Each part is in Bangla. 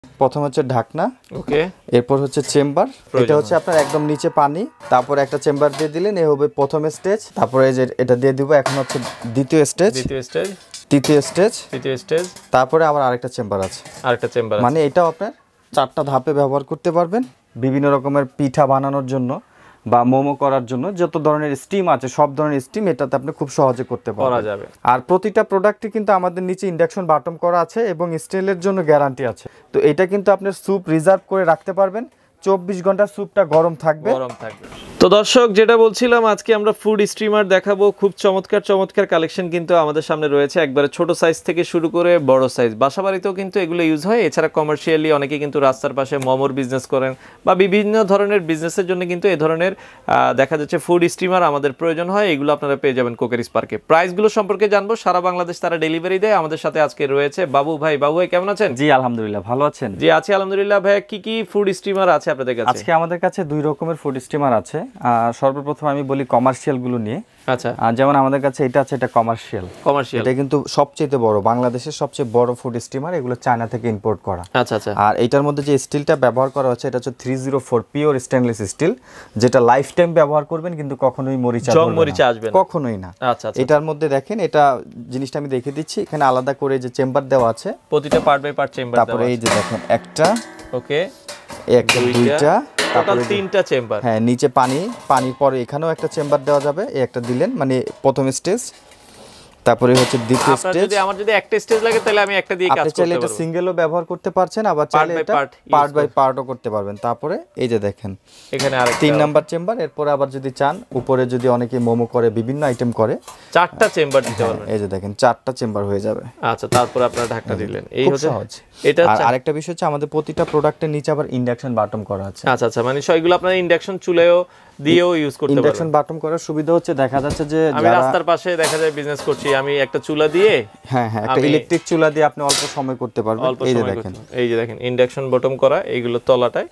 প্রথম হচ্ছে ঢাকনা, ওকে, এরপর হচ্ছে চেম্বার। এটা হচ্ছে আপনার একদম নিচে পানি, তারপর একটা চেম্বার দিয়ে দিলেন, এই হবে প্রথম স্টেজ। তারপরে এই যে এটা দিয়ে দিব, এখন হচ্ছে দ্বিতীয় স্টেজ, তৃতীয় স্টেজ, তারপরে আবার আরেকটা চেম্বার আছে, মানে এটাও আপনার 4টা ধাপে ব্যবহার করতে পারবেন বিভিন্ন রকমের পিঠা বানানোর জন্য বা মোমো করার জন্য। যত ধরনের স্টিম আছে সব ধরনের স্টিম এটাতে আপনি খুব সহজে করতে পারবেন। আর প্রতিটা প্রোডাক্টে কিন্তু আমাদের নিচে ইন্ডাকশন বাটন করা আছে এবং স্টিলের জন্য গ্যারান্টি আছে। তো এটা কিন্তু আপনি স্যুপ রিজার্ভ করে রাখতে পারবেন, 24 ঘন্টা স্যুপটা গরম থাকবে। তো দর্শক, যেটা বলছিলাম, আজকে আমরা ফুড স্টিমার দেখাবো। খুব চমৎকার কালেকশন কিন্তু আমাদের সামনে রয়েছে, একবারে ছোট সাইজ থেকে শুরু করে বড় সাইজ। বাসাবাড়িতেও কিন্তু এগুলো ইউজ হয়। এছাড়া কমার্শিয়ালি অনেকে কিন্তু রাস্তার পাশে মোমোর বিজনেস করেন বা বিভিন্ন ধরনের বিজনেসের জন্য কিন্তু এই ধরনের দেখা যাচ্ছে ফুড স্টিমার আমাদের প্রয়োজন হয়। এগুলো আপনারা পেয়ে যাবেন কোকারিজ পার্কে। প্রাইসগুলো সম্পর্কে জানবো। সারা বাংলাদেশ তারা ডেলিভারি দেয়। আমাদের সাথে আজকে রয়েছে বাবু ভাই। বাবু ভাই কেমন আছেন? জি আলহামদুলিল্লাহ, ভালো আছেন? জি আছি আলহামদুলিল্লাহ। ভাই কি ফুড স্টিমার আছে আপনাদের কাছে? আজকে আমাদের কাছে 2 রকমের ফুড স্টিমার আছে। সর্বপ্রথম আমি বলি কমার্শিয়াল গুলো নিয়ে। আচ্ছা, যেমন আমাদের কাছে এটা আছে, এটা কমার্শিয়াল। এটা কিন্তু সবচেয়ে বড়, বাংলাদেশের সবচেয়ে বড় ফুড স্টিমার। এগুলো চায়না থেকে ইম্পোর্ট করা। আচ্ছা। আর এটার মধ্যে যে স্টিলটা ব্যবহার করা হচ্ছে এটা হচ্ছে 304 পিওর স্টেনলেস স্টিল, যেটা লাইফ টাইম ব্যবহার করবেন, কিন্তু কখনোই মরিচা আসবে না, কখনোই না। আচ্ছা। এটার মধ্যে দেখেন, এটা জিনিসটা আমি দেখিয়ে দিচ্ছি। এখানে আলাদা করে যে চেম্বার দেওয়া আছে, প্রতিটা পার্ট বাই পার্ট চেম্বার। তারপরে এই যে দেখেন একটা, ওকে, একটা, দুইটা, টোটাল 3টা চেম্বার। হ্যাঁ, নিচে পানির পরে এখানেও একটা চেম্বার দেওয়া যাবে। এই একটা দিলেন, মানে প্রথম স্টেজ। তারপরে হচ্ছে দ্বিতীয় স্টেজ। আমার যদি একটা স্টেজ লাগে তাহলে আমি একটা দিয়ে কাজ করতে পারবো। আপনি চাইলে এটা সিঙ্গেলও ব্যবহার করতে পারছেন, আবার চাইলে এটা পার্ট বাই পার্টও করতে পারবেন। তারপরে এই যে দেখেন, এখানে আরেকটা 3 নাম্বার চেম্বার। এরপর আবার যদি চান, উপরে যদি অনেকে মোমো করে, বিভিন্ন আইটেম করে, 4টা চেম্বার দিতে পারবেন। এই যে দেখেন 4টা চেম্বার হয়ে যাবে। আচ্ছা, তারপর আপনারা ঢাকনা দিলেন। এই হচ্ছে সহজ। এটা আরেকটা বিষয় হচ্ছে, আমাদের প্রতিটা প্রোডাক্টের নিচে আবার ইন্ডাকশন বাটন করা আছে। আচ্ছা, মানে সবগুলো আপনারা ইন্ডাকশন চুলায়ও দিয়েও ইউজ করতে পারবেন। ইন্ডাকশন বাটন করার সুবিধা হচ্ছে, দেখা যাচ্ছে যে আমি রাস্তার পাশে দেখা যায় বিজনেস করছি, আমি একটা চুলা দিয়ে, হ্যাঁ, একটা ইলেকট্রিক চুলা দিয়ে আপনি অল্প সময় করতে পারবেন। এই যে দেখেন ইন্ডাকশন বটম করা, এইগুলো তলাটায়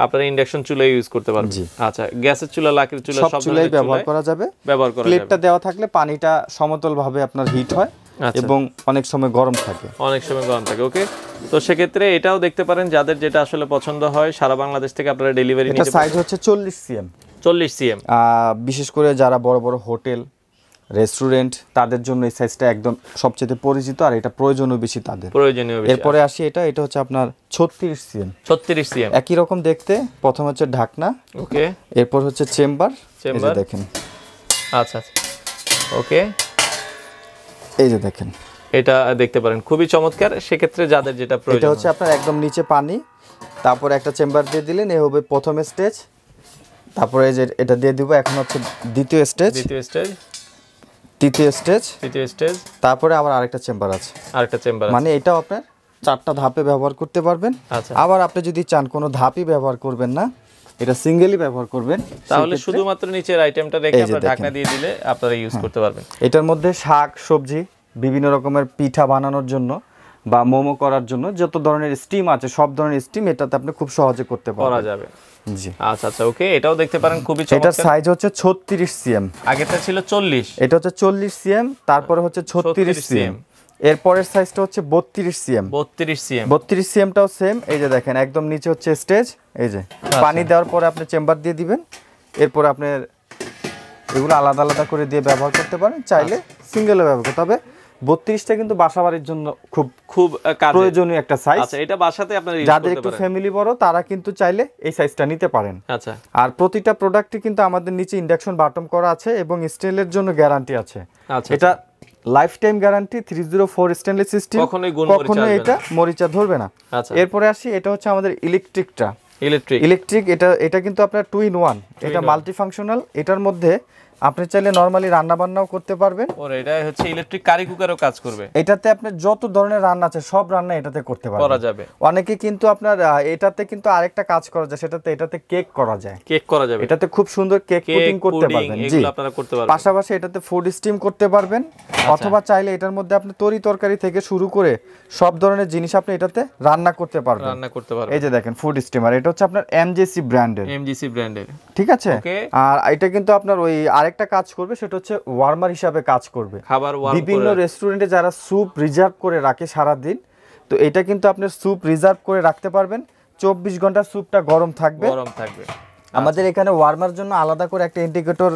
আপনারা ইন্ডাকশন চুলা ইউজ করতে পারবেন। আচ্ছা, গ্যাসের চুলা, লাকড়ির চুলা, সব চুলাই ব্যবহার করা যাবে। প্লেটটা দেওয়া থাকলে পানিটা সমতল ভাবে আপনার হিট হয় এবং অনেক সময় গরম থাকে। ওকে, তো সেক্ষেত্রে এটাও দেখতে পারেন, যাদের যেটা আসলে পছন্দ হয়। সারা বাংলাদেশ থেকে আপনারা ডেলিভারি নিতে পারেন। সাইজ হচ্ছে 40 সিএম। বিশেষ করে যারা বড় বড় হোটেল, রেস্টুরেন্ট, তাদের জন্য এই সাইজটা একদম সবচেয়ে পরিচিত, আর এটা প্রয়োজনীয় বেশি তাদের। এরপরে আসি, এটা হচ্ছে আপনার 36 সিএম। একই রকম দেখতে। প্রথম হচ্ছে ঢাকনা, ওকে, এরপর হচ্ছে চেম্বার। দেখেন, আচ্ছা, ওকে, এই যে দেখেন, এটা দেখতে পারেন, খুবই চমৎকার। সেক্ষেত্রে যাদের যেটা প্রয়োজন, এটা হচ্ছে আপনার একদম নিচে পানি, তারপর একটা চেম্বার দিয়ে দিলেন, এই হবে প্রথম স্টেজ। তারপরে এই যে এটা দিয়ে দিব, এখন হচ্ছে দ্বিতীয় স্টেজ, তৃতীয় স্টেজ, তারপরে আবার আরেকটা চেম্বার আছে, মানে এটাও আপনার 4টা ধাপে ব্যবহার করতে পারবেন। আবার আপনি যদি চান কোনো ধাপই ব্যবহার করবেন না, এটা সিঙ্গেলই ব্যবহার করবেন, তাহলে শুধুমাত্র নিচের আইটেমটা রেখে আপনারা ঢাকনা দিয়ে দিলে আপনারা ইউজ করতে পারবেন। এটার মধ্যে শাক সবজি, বিভিন্ন রকমের পিঠা বানানোর জন্য বা মোমো করার জন্য যত ধরনের স্টিম আছে সব ধরনের স্টিম এটাতে আপনি খুব সহজে করতে পারবেন। জি, আচ্ছা, ওকে, এটাও দেখতে পারেন, খুবই চমৎকার। এটার সাইজ হচ্ছে 36 সিএম। আগেরটা ছিল 40, এটা হচ্ছে 40 সিএম। তারপরে হচ্ছে 36 সিএম। এরপরের সাইজটা হচ্ছে 32 সিএম। 32 সিএমটাও সেম। এই যে দেখেন, একদম নিচে হচ্ছে স্টেজ। এই যে পানি দেওয়ার পরে আপনি চেম্বার দিয়ে দিবেন। এরপর আপনার এগুলো আলাদা আলাদা করে দিয়ে ব্যবহার করতে পারেন, চাইলে সিঙ্গেলও ব্যবহার করতে হবে। 32টা কিন্তু বাসাবাড়ির জন্য খুব প্রয়োজনীয় একটা সাইজ। আচ্ছা, এটা বাসাতে আপনারা ইউজ করতে পারেন। যাদের একটু ফ্যামিলি বড়, তারা কিন্তু চাইলে এই সাইজটা নিতে পারেন। আচ্ছা, আর প্রতিটা প্রোডাক্টে কিন্তু আমাদের নিচে ইন্ডাকশন বাটন করা আছে এবং স্টিলের জন্য গ্যারান্টি আছে। এটা life time guarantee. 304 stainless steel, কখনো এটা মরিচা ধরবে না। এরপরে আসি, এটা হচ্ছে আমাদের ইলেকট্রিক। এটা কিন্তু আপনার 2 in 1। এটা মাল্টি ফাংশনাল। এটার মধ্যে আপনি চাইলে নরমালি রান্না বান্নাও করতে পারবেন। এটা হচ্ছে ইলেকট্রিক কারি কুকারও কাজ করবে। এটাতে আপনি যত ধরনের রান্না আছে সব রান্না এটাতে করতে পারবেন। অনেকে কিন্তু আপনার এটাতে কিন্তু আরেকটা কাজ করা যায়, এটাতে কেক করা যায়। এটাতে খুব সুন্দর কেক পুডিং করতে পারবেন। জি, আপনারা করতে পারবেন। পাশাপাশি এটাতে ফুড স্টিম করতে পারবেন, অথবা চাইলে এটার মধ্যে আপনি তরকারি থেকে শুরু করে সব ধরনের জিনিস আপনি এটাতে রান্না করতে পারবেন। এই যে দেখেন ফুড স্টিমার, এটা হচ্ছে আপনার এমজিসি ব্র্যান্ডের। ঠিক আছে। আর এটা কিন্তু আপনার ওই আরেকটা কাজ করবে, সেটা হচ্ছে ওয়ার্মার হিসাবে কাজ করবে। বিভিন্ন রেস্টুরেন্টে যারা স্যুপ রিজার্ভ করে রাখে সারা দিন, তো এটা কিন্তু আপনি স্যুপ রিজার্ভ করে রাখতে পারবেন, 24 ঘন্টা স্যুপটা গরম থাকবে। আমাদের এখানে ওয়ার্মার জন্য আলাদা করে একটা ইন্ডিকেটর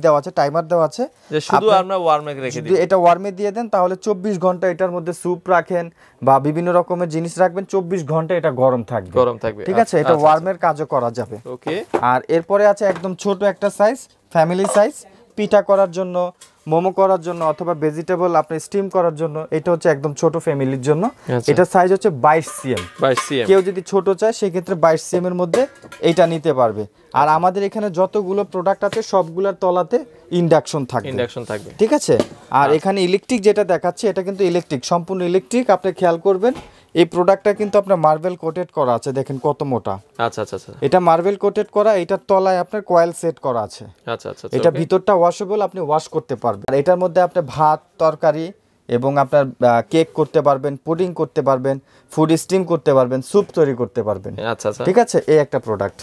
দেওয়া আছে, টাইমার দেওয়া আছে, যে শুধু আমরা ওয়ার্মে রেখে দিই। এটা ওয়ার্মে দিয়ে দেন তাহলে 24 ঘন্টা এটার মধ্যে স্যুপ রাখেন বা বিভিন্ন রকমের জিনিস রাখবেন, 24 ঘন্টা এটা গরম থাকবে। ঠিক আছে, এটা ওয়ার্মের কাজও করা যাবে। ওকে। আর এরপরে আছে একদম ছোট একটা সাইজ, ফ্যামিলি সাইজ, পিঠা করার জন্য, মোমো করার জন্য অথবা ভেজিটেবল আপনি স্টিম করার জন্য। এটা হচ্ছে একদম ছোট ফ্যামিলির জন্য। এটা সাইজ হচ্ছে 22 cm। কেউ যদি ছোট চায় সেক্ষেত্রে 22 cm এর মধ্যে এটা নিতে পারবে। আর আমাদের এখানে যতগুলো প্রোডাক্ট আছে সবগুলোর তলাতে ইন্ডাকশন থাকবে। ঠিক আছে। আর এখানে ইলেকট্রিক যেটা দেখাচ্ছে এটা কিন্তু ইলেকট্রিক, সম্পূর্ণ ইলেকট্রিক। আপনি খেয়াল করবেন এই প্রোডাক্টটা কিন্তু আপনার মার্বেল কোটেড করা আছে, দেখেন কত মোটা। আচ্ছা আচ্ছা আচ্ছা, এটা মার্বেল কোটেড করা, এটার তলায় আপনার কয়েল সেট করা আছে। আচ্ছা আচ্ছা, এটা ভিতরটা ওয়াশেবল, আপনি ওয়াশ করতে পারবেন। আর এটার মধ্যে আপনি ভাত, তরকারি এবং আপনার কেক করতে পারবেন, পুডিং করতে পারবেন, ফুড স্টিম করতে পারবেন, স্যুপ তৈরি করতে পারবেন। আচ্ছা আচ্ছা, ঠিক আছে, এই একটা প্রোডাক্ট।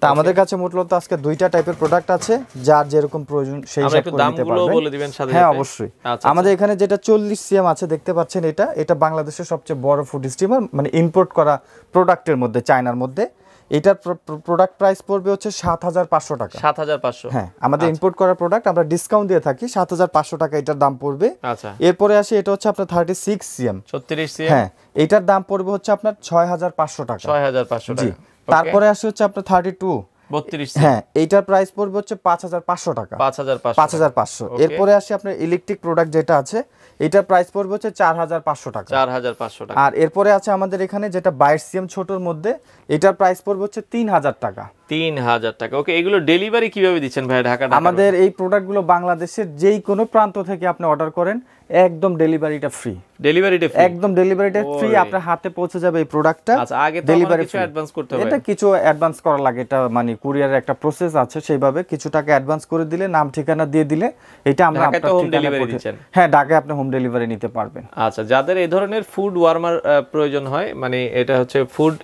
তা আমাদের কাছে মূলত আজকে দুইটা টাইপের প্রোডাক্ট আছে, যার যেরকম প্রয়োজন সেই হিসাবে করে নিতে পারবেন। হ্যাঁ অবশ্যই। আমাদের এখানে যেটা 40 cm আছে দেখতে পাচ্ছেন, এটা বাংলাদেশের সবচেয়ে বড় ফুড স্টিমার, মানে ইম্পোর্ট করা প্রোডাক্টের মধ্যে, চায়নার মধ্যে। এটার প্রোডাক্ট প্রাইস পড়বে হচ্ছে 7500 টাকা। 7500? হ্যাঁ, আমাদের ইম্পোর্ট করা প্রোডাক্ট, আমরা ডিসকাউন্ট দিয়ে থাকি, 7500 টাকা এটার দাম পড়বে। আচ্ছা, এরপরে আসি, এটা হচ্ছে আপনার 36 cm। 36 cm? হ্যাঁ, এটার দাম পড়বে হচ্ছে আপনার 6500 টাকা। 6500 টাকা। তারপরে আসে হচ্ছে আপনার 32। হ্যাঁ, এইটার প্রাইস পড়বে হচ্ছে 5500 টাকা। 5500। এরপরে আসি আপনার ইলেকট্রিক প্রোডাক্ট যেটা আছে, এটার প্রাইস পড়বে হচ্ছে 4500 টাকা। 4500 টাকা। আর এরপরে আছে আমাদের এখানে যেটা 22 cm ছোটর মধ্যে, এটার প্রাইস পড়বে হচ্ছে 3000 টাকা। 3000 টাকা। ওকে, এগুলো ডেলিভারি কিভাবে দিচ্ছেন ভাই ঢাকা? আমাদের এই প্রোডাক্টগুলো বাংলাদেশের যেই কোনো প্রান্ত থেকে আপনি অর্ডার করেন, একদম ডেলিভারিটা ফ্রি। একদম ডেলিভারিটা ফ্রি, আপনার হাতে পৌঁছে যাবে এই প্রোডাক্টটা। আচ্ছা, আগে তো আমাদের কিছু অ্যাডভান্স করতে হবে। এটা কিছু অ্যাডভান্স করা লাগে, এটা মানে কুরিয়ারের একটা প্রসেস আছে, সেইভাবে কিছু টাকা অ্যাডভান্স করে দিলে, নাম ঠিকানা দিয়ে দিলে, এটা আমরা ঢাকায় তো হোম ডেলিভারি দিচ্ছেন? হ্যাঁ, ঢাকায় আপনি হোম ডেলিভারি নিতে পারবেন। আচ্ছা, যাদের এই ধরনের ফুড ওয়ার্মার প্রয়োজন হয়, মানে এটা হচ্ছে ফুড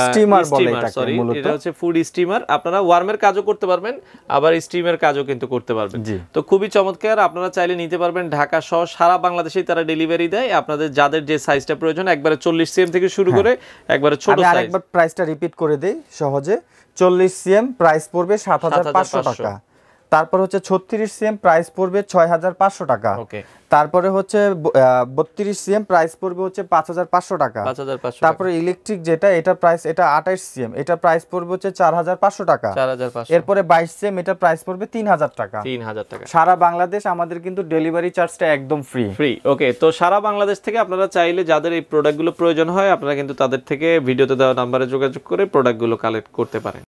স্টিমার বলে এটাকে মূলত, এটা হচ্ছে ফুড স্টিমার, আপনারা ওয়ার্মের কাজও করতে পারবেন, আবার স্টিমের কাজও কিন্তু করতে পারবেন। তো খুবই চমৎকার, আপনারা চাইলে নিতে পারবেন। ঢাকা সহ সারা বাংলাদেশেই তারা ডেলিভারি দেয়। আপনাদের যাদের যে সাইজটা প্রয়োজন, একবারে 40 cm থেকে শুরু করে একবারে ছোট সাইজ। আমি আরেকবার প্রাইসটা রিপিট করে দেই সহজে। 40 cm প্রাইস পড়বে 7500 টাকা। তারপর হচ্ছে 36 cm প্রাইস পড়বে 6500 টাকা। ওকে। তারপরে হচ্ছে 32 cm প্রাইস পড়বে হচ্ছে 5500 টাকা। তারপরে ইলেকট্রিক যেটা, এটা প্রাইস, এটা 28 cm, এটা প্রাইস পড়বে হচ্ছে 4500 টাকা। এরপরে 22 cm, এটা প্রাইস পড়বে 3000 টাকা। সারা বাংলাদেশ আমাদের কিন্তু ডেলিভারি চার্জটা একদম ফ্রি। ওকে, তো সারা বাংলাদেশ থেকে আপনারা চাইলে যাদের এই প্রোডাক্টগুলো প্রয়োজন হয়, আপনারা কিন্তু তাদের থেকে ভিডিওতে দেওয়া নাম্বারে যোগাযোগ করে প্রোডাক্টগুলো কালেক্ট করতে পারেন।